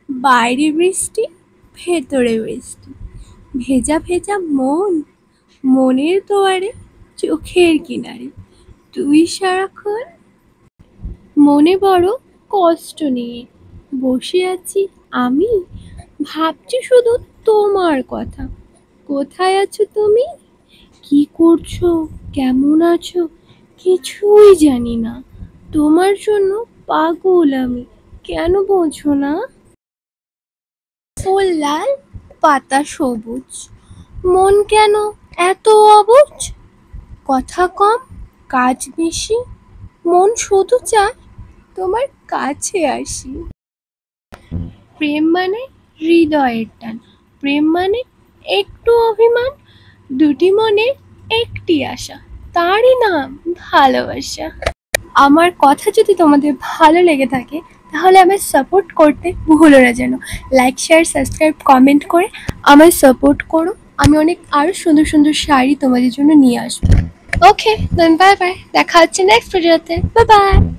বাইরে বৃষ্টি, ভেতরে বৃষ্টি, ভেজা ভেজা মন, মনের দুয়ারে, চোখের কিনারে, তুই সারাক্ষণ মনে বড় কষ্ট নিয়ে বসে আছি আমি, ভাবছি শুধু তোমার কথা। কোথায় আছো তুমি? কি করছো? কেমন আছো? কিছুই জানি না। তোমার জন্য পাগল আমি, কেন বোঝো না? ফুল লাল, পাতা সবুজ, মন কেন এত অবুঝ? কথা কম, কাজ বেশি, মন শুধু চায় তোমার কাছে আসি। প্রেম মানে হৃদয়ের টান, প্রেম মানে একটু অভিমান, দুটি মনে একটি আশা, তারই নাম ভালোবাসা। আমার কথা যদি তোমাদের ভালো লেগে থাকে তাহলে আমায় সাপোর্ট করতে ভুলো না যেন। লাইক, শেয়ার, সাবস্ক্রাইব, কমেন্ট করে আমায় সাপোর্ট করো। আমি অনেক আরও সুন্দর সুন্দর শাড়ি তোমাদের জন্য নিয়ে আসবো। ওকে, দেন বাই বাই, দেখা হচ্ছে নেক্সট ভিডিওতে। Bye bye.